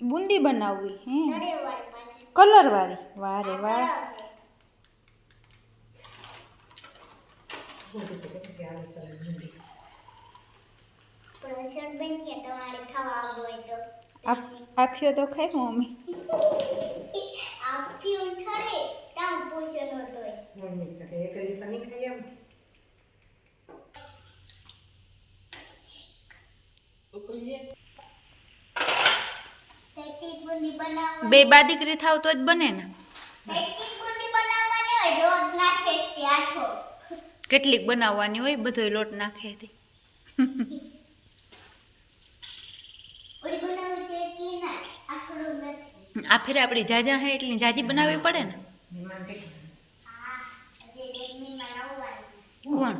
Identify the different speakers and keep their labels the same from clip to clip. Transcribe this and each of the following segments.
Speaker 1: બુંદી બનાવવી હે કલર વાળી વાહ રે વાહ આપ્યો તો ખાઈ મમ્મી બે બા દીકરી થાવ તો જ બને ને કેટલીક બનાવવાની હોય બધો લોટ નાખે આ ફેર આપણી જાજા હે એટલી જાજી બનાવવી પડે ને કોણ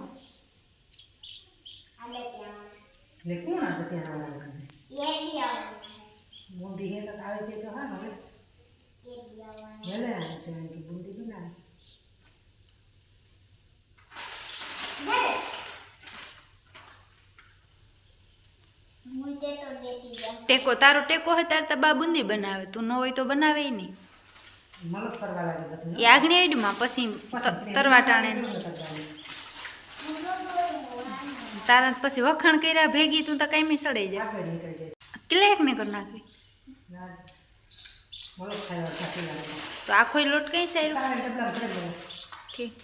Speaker 2: બુંદી હે તો આવે છે તો હા હવે ભલે આવે છે કે બુંદી બનાવે
Speaker 1: ટેકો તારો ટેકો હોય તાર તો બા બુંદી બનાવે તું ન હોય તો બનાવે નહીં
Speaker 2: મલક કરવા લાગે બધું
Speaker 1: એ આગની એડમાં પછી તરવા ટાણે તારા પછી વખાણ કર્યા ભેગી તું તો કાંઈ સડાઈ જાય કેટલેક ને કરી નાખવી તો આખો લોટ કઈ સારું ઠીક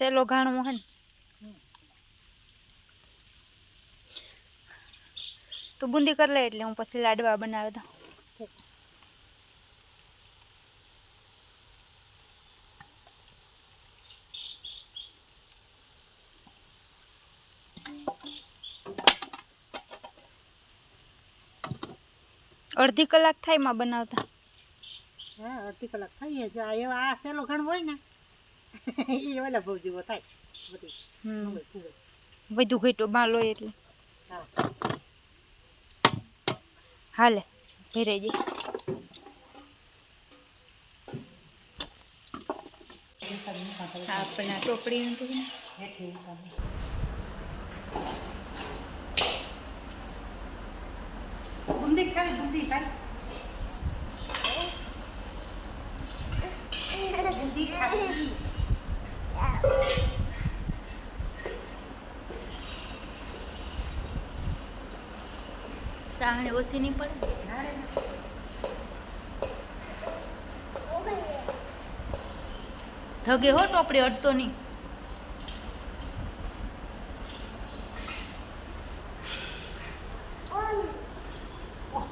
Speaker 1: સેલો ઘાણવો હે ને તો બુંદી કરી લે એટલે હું પછી લાડવા બનાવી દઉં. અડધી કલાક થાય માં બનાવતા.
Speaker 2: હા, અડધી કલાક થઈએ જો એવા આ સેલો ઘણ હોય ને એ ઓલા બહુ જેવો થાય બધી.
Speaker 1: વધુ ઘેટો બાલો એટલે
Speaker 2: હા
Speaker 1: હાલે ભેરે જઈ આપણે ટોપડી નથી
Speaker 2: બુંદી ખાલી બુંદી ખાલી બુંદી ખાલી
Speaker 1: સાહણે ઓછી નહીં પડે. ધગે હો ટોપડી અડતો નહીં.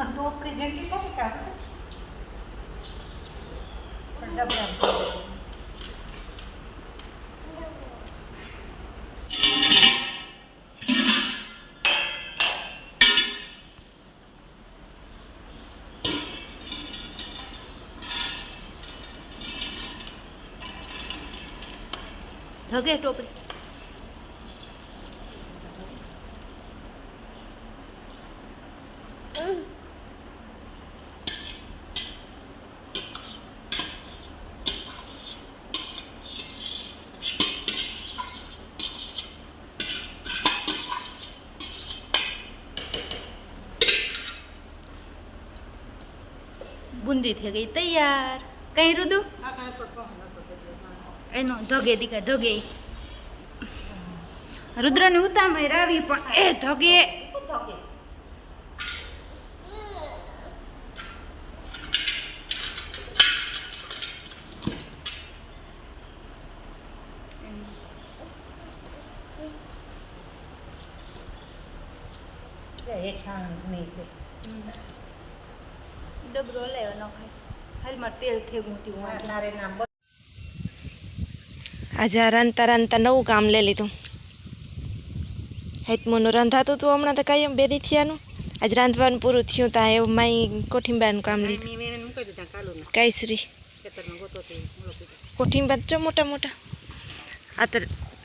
Speaker 2: ટોપડી જેટલી થાય કા
Speaker 1: ધગે ટોપડી બુંદી થઈ ગઈ તૈયાર. કઈ રુદુ એનો ધગે દીકા ધગે રુદ્રની ઉતામય રાવી પણ એ ધગે
Speaker 2: એક છાણ નહીં છે
Speaker 1: ડબરો લેવો ન ખાય હાલમાં તેલ થઈ ગયું હતું
Speaker 2: તારે નામ
Speaker 3: આજે રાંધતા રાંધતા નવું કામ લઈ લીધું. હેતમોનું રંધાતું હતું હમણાં તો કાંઈ બે દી થયાનું. આજ રાંધવાનું પૂરું થયું તા એવું માઈ કોઠીંબાનું કામ લીધું. કાયશ્રી કોઠીંબા જો મોટા મોટા આ તો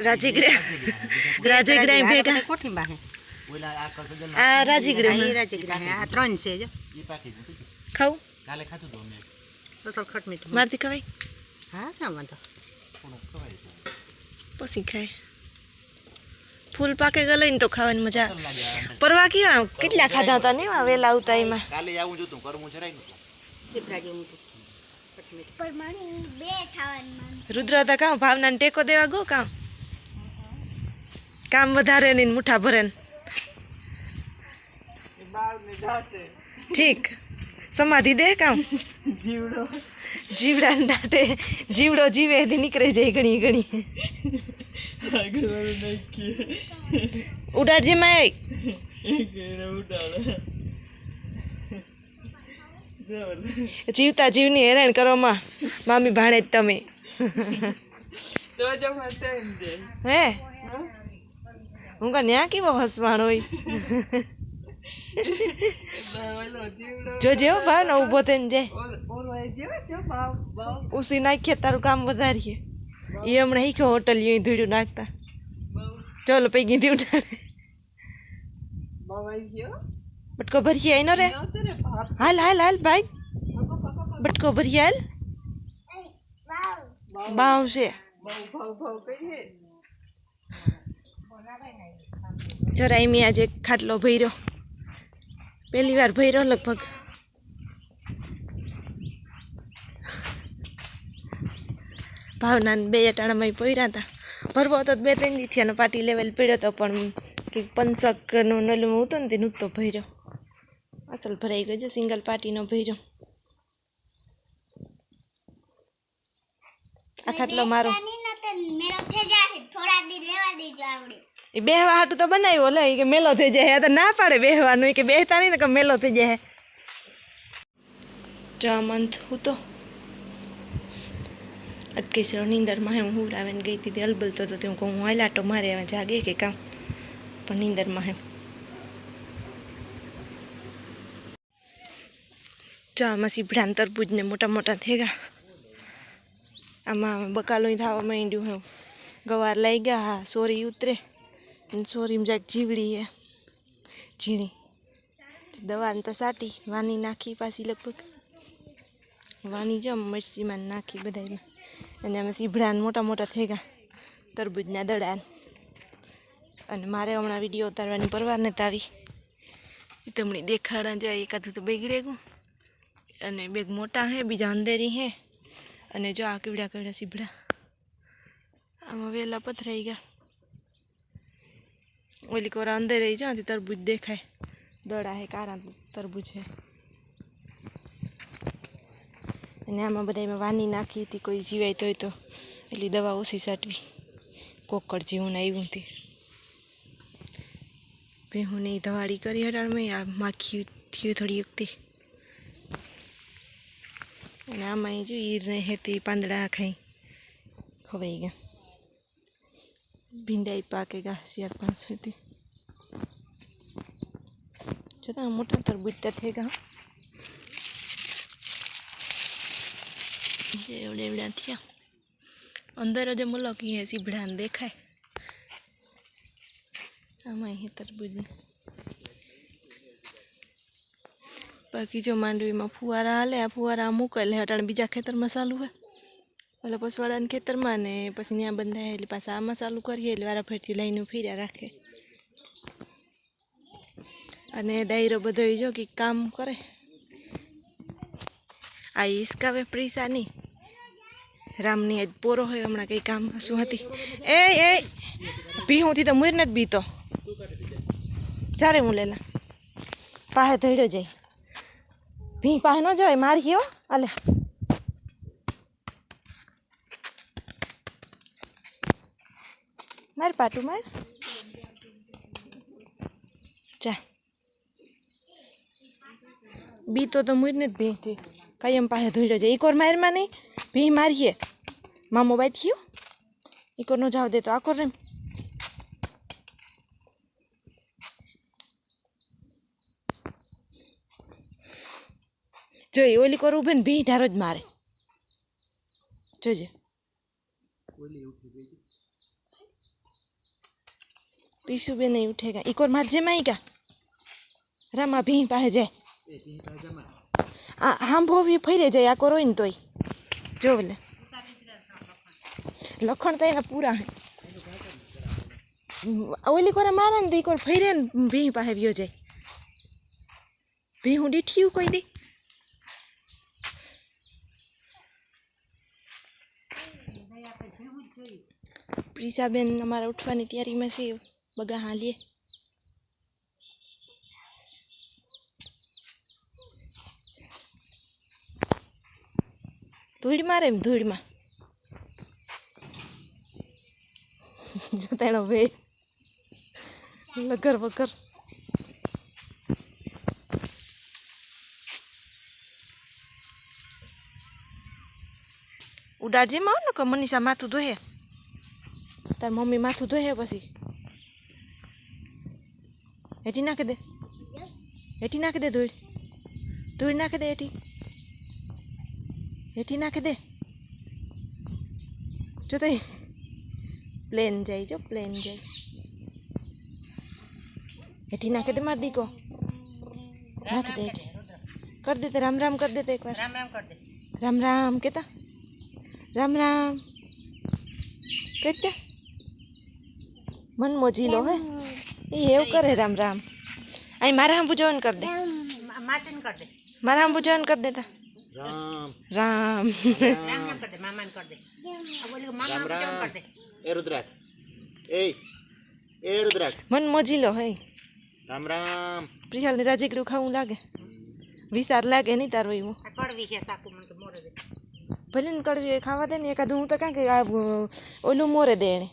Speaker 3: રાજેગડા ભેગા
Speaker 2: કોઠીંબા હે
Speaker 3: આ રાજેગડા
Speaker 2: આ ત્રણ છે જો
Speaker 3: ખાવું
Speaker 4: કાલે ખાતું તો મેં
Speaker 2: અસલ ખટ મીઠું
Speaker 3: મારથી ખવાય
Speaker 2: હા ના વાંધો
Speaker 4: થોડુંક ખવાય છે
Speaker 3: પછી ખાય ફૂલ પાકે ગયો ને તો ખાવાની મજા પરવા કેવા કેટલા ખાધા હતા ને વેલા આવતા એમાં
Speaker 4: કાલે આવું જોતું કરવું જરાય નતું
Speaker 2: ચીપડા જેવું હતું ખટ મીઠું
Speaker 3: રુદ્ર હતા કાં ભાવનાને ટેકો દેવા ગો કાં કામ વધારે ને મુઠ્ઠા ભરે ને ઠીક સમાધિ દે કામ જીવડા દાટે જીવડો જીવે એથી નીકળે જાય ઘણી ઘણી ઉડાડજે માં જીવતા જીવની હેરાન કરો માં મામી ભાણે જ તમે હે હું કા ન્યા કેવો હસવાણ હોય જોજે હો ભાવ ને ઊભો થઈને જાય ઉસી નાખીએ તારું કામ વધારીએ એ હમણાં હીખો હોટલ યું ધૂળ્યું નાખતા ચાલો પૈકી દી ઉઠાડે બટકો ભરીએ આઈનો રે હાલ હાલ હાલ ભાઈ બટકો ભરીએ હાલ બાવ છે જરા એમ આજે ખાટલો ભર્યો પહેલી વાર ભર્યો લગભગ ભાવના બે અટાણામાં પોયરા હતા ભરવો હતો 2-3 દી થયા પાટી લેવલ પડ્યો હતો પણ કંઈક પંચકનું નલું હતું ને તે નહોતો ભર્યો અસલ ભરાઈ ગયો સિંગલ પાટીનો ભર્યો આ ખાટલો મારો એ બેહવા હાટું તો બનાવ્યો લે ઈ કે મેલો થઈ જાય તો ના પાડે બેહવાનું ઈ કે બેહતા નહીં ને કે મેલો થઈ જાય જામંત હું તો અટકે છે નીંદરમાં હું હુરાવીને ગઈ હતી અલબલતો તો હું કહું હું લાટો મારે હવે જાગે કે કામ પણ નીંદરમાં હે ચામાં સીભડાન તરબૂજ ને મોટા મોટા થઈ ગયા આમાં બકાલોય થવા માંડ્યું હું ગવાર લઈ ગયા હા સોરી ઉતરે સોરીમાં જાક જીવડી હે ઝીણી દવાને તો સાટી વાની નાખી પાછી લગભગ વાની જો મરચીમાં નાખી બધામાં અને આમાં સીભડાન મોટા મોટા થઈ ગયા તરબૂજના દડાન અને મારે હમણાં વિડીયો ઉતારવાની પરવાર નથી આવી એ તમને દેખાડા જાય એકાદું તો બગડે ગયું અને બેગ મોટા હે બીજા અંધેરી હે અને જો આ કેવડા કેવડા સીભડા આમાં વેલા પથરાઈ ગયા ઓલી કોરા અંદર રહી જાય તરબૂજ દેખાય દડા હે કારા તરબૂજ છે અને આમાં બધામાં વાની નાખી હતી કોઈ જીવાય તોય તો એટલી દવા ઓછી સાટવી કોકડ જેવું આવ્યું હતી ભેહું નહીં ધવાડી કરી હટાણમાં આ માખી થયું થોડી વખતે અને આમાં જો ઈર ને હેતી પાંદડા ખાઈ ખવાઈ ગયા ભીંડાઈ પાકે ગયા 4-5 હતી જોતા મોટા તરબૂચ થઈ ગયા એવડે એવડા થયા અંદર જ મલકી હે સીભડાને દેખાય આમાં હે તરબૂચ બાકી જો માંડવીમાં ફુવારા હાલે આ ફુવારા મૂકેલ હટાણે બીજા ખેતરમાં ચાલુ હોય એટલે પસવાડાના ખેતરમાં ને પછી ત્યાં બંધાય એટલે પાછા આમાં ચાલુ કરીએ એટલે વારા ફેરથી લઈને ફેર્યા રાખે અને દાયરો બધો જો કે કામ કરે આ હિસકાવે પ્રીસા નહીં રામની આજ પોરો હોય હમણાં કંઈ કામ શું હતી એ ભીહુંથી તો મુર નથી બીતો ચારે હું લેલા પાસે ધડ્યો જાય ભી પાસે ન જવાય મારી હો અલે માર પાટું માર ચા બીતો તો મુર નથી ભીથી કાયમ પાસે ધોડ્યો જાય એક વાર મારમાં નહીં ભી મારીએ મામો બાઈ થયો એક વાર ન જાવ દે તો આ કોર રેમ જોઈ ઓલી કોર ઉભે ને ભી ધારો જ મારે જોજે પીસુ બે નહીં ઉઠેગા એક વાર મારજે માઈ કા રામા ભી પાસે જાય આમ ભોવી ફરી જાય આ કોર હોય ને તોય જો લે લખણ તો એના પૂરા હે ઓલી કોરે મારે ને એક વાર ફરી ને ભી પાસે વ્યો જાય ભી હું દીઠ્યું કોઈ દી પ્રીસાબેન અમારા ઉઠવાની તૈયારીમાં છે બગા હાલીએ ધૂળ મારે એમ ધૂળમાં જોતા એનો વે લગર વગર ઉડાડજે માં આવ ને કે મનીષા માથું ધોહે તાર મમ્મી માથું ધોહે પછી હેઠી નાખી દે ધૂળ ધૂળ નાખી દે હેઠી નાખી દે જો તો પ્લેન જાય જો પ્લેન જાય હેઠી નાખી દે માર દીકો નાખી દે कर देते राम राम कर देते एक बार
Speaker 2: રામ રામ કર દે
Speaker 3: राम राम कहता राम राम कहते मन मोजीलो है ये करे राम राम आई मारा हम पूजन कर दे
Speaker 2: માસીન કર દે
Speaker 3: मारा हम पूजन कर देता
Speaker 4: રામ
Speaker 3: राम
Speaker 2: રામ રામ કર દે મામાન કર દે આ બોલી મામા
Speaker 4: રામ
Speaker 2: પૂજન
Speaker 4: રામ
Speaker 2: કર દે
Speaker 4: એ રુદ્રાક્ષ એ રુદ્રાક્ષ
Speaker 3: मन मोजीलो है
Speaker 4: રામ રામ
Speaker 3: प्रियल ने राजीकड़ू खाऊं लागे विचार लागे नहीं तारो वो
Speaker 2: આ કડવી છે સાકુ મને તો મોરે દે
Speaker 3: ભલે ને કડવી હોય ખાવા દે ને એકાદું હું તો કાંઈ કે આ ઓલું મોરે દે એને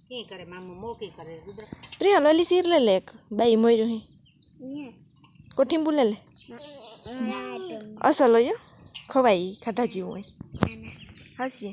Speaker 2: કે કરે મામો મોકી કરે રુદ્ર
Speaker 3: પ્રિયા લોલી સીર લે લે એક બાઈ મોર્યું હે કોઠીંબુ લે લે અસલ હોય ખવાય ખાધા જેવું હોય હાસીએ